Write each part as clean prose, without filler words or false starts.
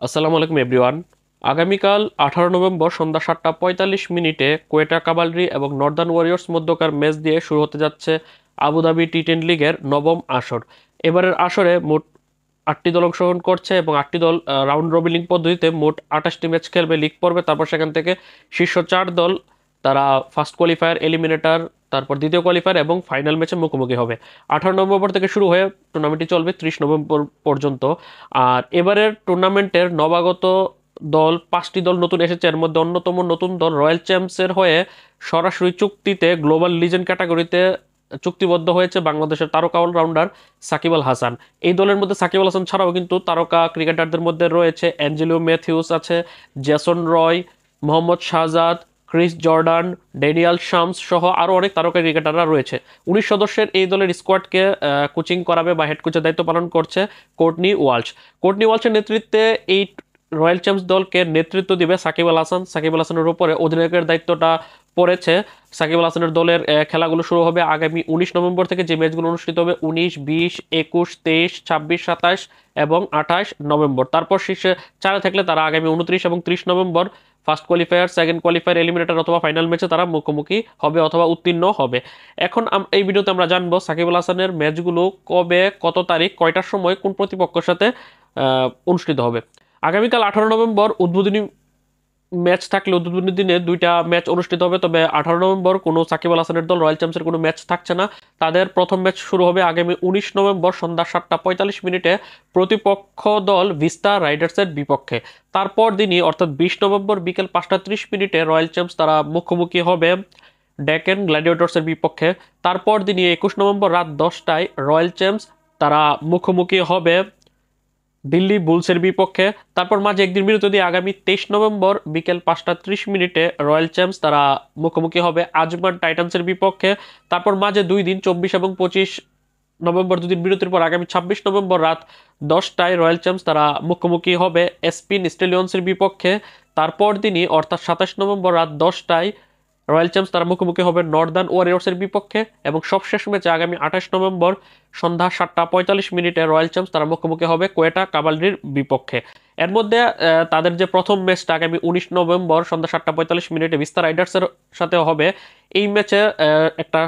আসসালামু আলাইকুম এভরিওয়ান। আগামীকাল 18 নভেম্বর সন্ধ্যা 7:45 কোয়েটা কাভালরি এবং নর্দার্ন ওয়ারিয়র্স মধ্যকার ম্যাচ দিয়ে শুরু হতে যাচ্ছে আবুধাবি টি10 লিগের নবম আসর। এবারের আসরে মোট 8টি দল অংশগ্রহণ করছে এবং 8টি দল রাউন্ড রবিন পদ্ধতিতে মোট 28টি ম্যাচ খেলবে লিগ পর্বে। তারপর সেখান থেকে শীর্ষ 4 দল তারা ফার্স্ট কোয়ালিফায়ার, এলিমিনেটর, তারপর দ্বিতীয় কোয়ালিফায়ার এবং ফাইনাল ম্যাচে মুখোমুখি হবে। 18 নভেম্বর থেকে শুরু হয়ে টুর্নামেন্টটি চলবে 30 নভেম্বর পর্যন্ত। আর এবারের টুর্নামেন্টের নবাগত দল 5টি দল নতুন এসেছে। এর মধ্যে অন্যতম নতুন দল রয়্যাল চ্যাম্পসের হয়ে সরাসরি চুক্তিতে গ্লোবাল লিজেন্ড ক্যাটাগরিতে চুক্তিবদ্ধ হয়েছে বাংলাদেশের তারকা অলরাউন্ডার সাকিব আল হাসান। এই দলের মধ্যে সাকিব আল হাসান ছাড়াও কিন্তু তারকা ক্রিকেটারদের মধ্যে রয়েছে অ্যাঞ্জেলো ম্যাথিউস আছে, Jason Roy, Mohammad Shahzad, Chris Jordan, Daniel Shams সহ আরও অনেক তারকা ক্রিকেটাররা রয়েছে। 19 সদস্যের এই দলের স্কোয়াডকে কোচিং করাবে বা হেড কোচের দায়িত্ব পালন করছে কোর্টনি ওয়ালশ। কোর্টনি ওয়ালশের নেতৃত্বে এই রয়্যাল চ্যাম্পস দলকে নেতৃত্ব দিবে সাকিব আল হাসান। সাকিব আল হাসানের উপরে অধিনায়কের দায়িত্বটা পড়েছে। সাকিব আল হাসানের দলের খেলাগুলো শুরু হবে আগামী 19 নভেম্বর থেকে, যে ম্যাচগুলো অনুষ্ঠিত হবে 19, 20, 21, 23, 26, 27 এবং 28 নভেম্বর। তারপর শীর্ষে 4 থাকলে তারা আগামী 29 এবং 30 November first qualifier, second qualifier, eliminator অথবা ফাইনাল ম্যাচে তারা মুখোমুখি হবে অথবা উত্তীর্ণ হবে। এখন এই ভিডিওতে আমরা জানবো সাকিব আল হাসানের ম্যাচগুলো কবে, কত তারিখ, কয়টার সময়, কোন প্রতিপক্ষের সাথে অনুষ্ঠিত হবে। আগামীকাল 18 নভেম্বর উদ্বোধনী ম্যাচ থাকলে উদ্বোধনী দিনে 2টা ম্যাচ অনুষ্ঠিত হবে। তবে 18 নভেম্বর কোনো সাকিব আল হাসানের দল রয়্যাল চ্যাম্পসের কোনো ম্যাচ থাকছে না। তাদের প্রথম ম্যাচ শুরু হবে আগামী 19 নভেম্বর সন্ধ্যা 7:45 প্রতিপক্ষ দল ভিস্তা রাইডার্সের বিপক্ষে। তারপর দিনই অর্থাৎ 20 নভেম্বর বিকেল 5:30 রয়্যাল চ্যাম্পস তারা মুখোমুখি হবে ডেকেন গ্ল্যাডিয়েটর্সের বিপক্ষে। তারপর দিনই 21 নভেম্বর রাত 10টায় রয়্যাল চ্যাম্পস তারা মুখোমুখি হবে দিল্লি বুলসের বিপক্ষে। তারপর মাঝে একদিন বিরতি দিয়ে আগামী 23 নভেম্বর বিকেল 5:30 রয়্যাল চ্যাম্পস তারা মুখোমুখি হবে আজমান টাইটান্সের বিপক্ষে। তারপর মাঝে 2 দিন 24 এবং 25 নভেম্বর 2 দিন বিরতির পর আগামী 26 নভেম্বর রাত 10টায় রয়্যাল চ্যাম্পস তারা মুখোমুখি হবে এসপিন স্টেলিয়ন্সের বিপক্ষে। তারপর দিনই অর্থাৎ 27 নভেম্বর রাত 10টায় রয়্যাল চ্যাম্পস তারা মুখোমুখি হবে নর্দার্ন ওয়ারিয়র্সের বিপক্ষে। এবং সবশেষ ম্যাচে আগামী 28 নভেম্বর সন্ধ্যা 7:45 রয়্যাল চ্যাম্পস তারা মুখোমুখি হবে কোয়েটা কাভালরির বিপক্ষে। এর মধ্যে তাদের যে প্রথম ম্যাচটা আগামী 19 নভেম্বর সন্ধ্যা 7:45 ভিস্তা রাইডার্সের সাথে হবে, এই ম্যাচে একটা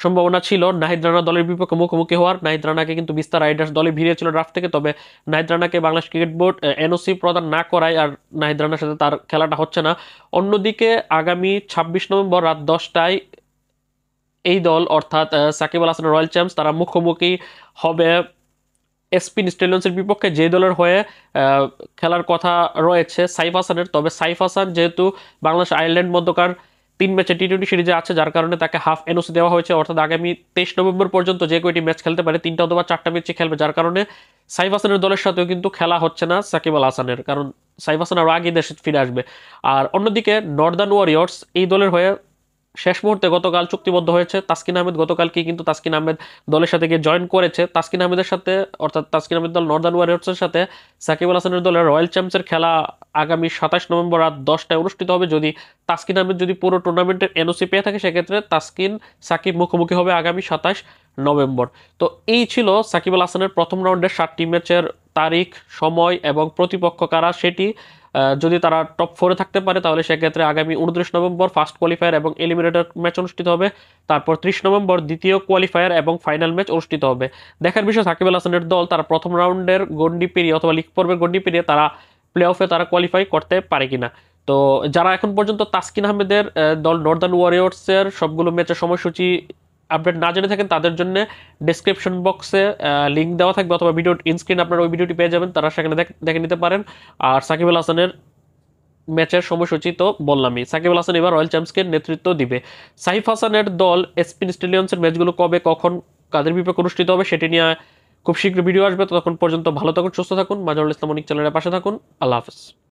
সম্ভাবনা ছিল নাহিদ রানা দলের বিপক্ষে মুখোমুখি হওয়ার। নাহিদ রানাকে কিন্তু ভিস্তা রাইডার্স দলে ভিড়িয়েছিল ড্রাফট থেকে, তবে নাহিদ রানাকে বাংলাদেশ ক্রিকেট বোর্ড এনওসি প্রদান না করায় আর নাহিদ রানার সাথে তার খেলাটা হচ্ছে না। অন্যদিকে আগামী 26 নভেম্বর রাত 10টায় এই দল অর্থাৎ সাকিব আল হাসানের রয়্যাল চ্যাম্পস তারা মুখোমুখি হবে এসপিন স্টেলিয়ন্সের বিপক্ষে, যে দলের হয়ে খেলার কথা রয়েছে সাইফ হাসানের। তবে সাইফ হাসান যেহেতু বাংলাদেশ আয়ারল্যান্ড মধ্যকার 3 ম্যাচে টি20 সিরিজে আছে, যার কারণে তাকে হাফ এনওসি দেওয়া হয়েছে, অর্থাৎ আগামী 23 নভেম্বর পর্যন্ত যে কয়টি ম্যাচ খেলতে পারে 3টা অথবা 4টা ম্যাচে খেলবে, যার কারণে সাইফ হাসানের দলের সাথেও কিন্তু খেলা হচ্ছে না সাকিব আল হাসানের, কারণ সাইফ হাসান আরও আগে দেশে ফিরে আসবে। আর অন্যদিকে নর্দার্ন ওয়ারিয়র্স এই দলের হয়ে শেষ মুহূর্তে গতকাল চুক্তিবদ্ধ হয়েছে তাসকিন আহমেদ। গতকালকে কিন্তু তাসকিন আহমেদ দলের সাথে গিয়ে জয়েন করেছে। তাসকিন আহমেদের সাথে অর্থাৎ তাসকিন আহমেদ দল নর্দার্ন ওয়ারিয়র্সের সাথে সাকিব আল হাসানের দলের রয়্যাল চ্যাম্পসের খেলা আগামী 27 নভেম্বর রাত 10টায় অনুষ্ঠিত হবে। যদি তাসকিন আহমেদ যদি পুরো টুর্নামেন্টের এনওসি পেয়ে থাকে, সেক্ষেত্রে তাসকিন সাকিব মুখোমুখি হবে আগামী 27 নভেম্বর। তো এই ছিল সাকিব আল হাসানের প্রথম রাউন্ডের 7টি ম্যাচের তারিখ, সময় এবং প্রতিপক্ষ কারা সেটি। যদি তারা টপ 4-এ থাকতে পারে তাহলে সেক্ষেত্রে আগামী 29 নভেম্বর ফার্স্ট কোয়ালিফায়ার এবং এলিমিনেটর ম্যাচ অনুষ্ঠিত হবে। তারপর 30 নভেম্বর দ্বিতীয় কোয়ালিফায়ার এবং ফাইনাল ম্যাচ অনুষ্ঠিত হবে। দেখার বিষয় সাকিব আল হাসানের দল তারা প্রথম রাউন্ডের গন্ডি পেরিয়ে অথবা লিগ পর্বের গন্ডি পেরিয়ে তারা প্লে অফে তারা কোয়ালিফাই করতে পারে কিনা। তো যারা এখন পর্যন্ত তাসকিন আহমেদের দল নর্দার্ন ওয়ারিয়র্সের সবগুলো ম্যাচের সময়সূচি আপডেট না জেনে থাকেন, তাদের জন্য ডেসক্রিপশন বক্সে লিঙ্ক দেওয়া থাকবে অথবা ভিডিও ইনস্ক্রিন আপনারা ওই ভিডিওটি পেয়ে যাবেন, তারা সেখানে দেখে নিতে পারেন। আর সাকিব আল হাসানের ম্যাচের সময়সূচি তো বললামই। সাকিব আল হাসান এবার রয়্যাল চ্যাম্পসকে নেতৃত্ব দিবে। সাইফ হাসানের দল এসপিন স্টেডিয়ামসের ম্যাচগুলো কবে, কখন, কাদের বিপক্ষে অনুষ্ঠিত হবে সেটি নিয়ে খুব শীঘ্র ভিডিও আসবে। ততক্ষণ পর্যন্ত ভালো থাকুন, সুস্থ থাকুন, মাজহারুল ইসলাম অনিক চ্যানেলের পাশে থাকুন। আল্লাহ হাফেজ।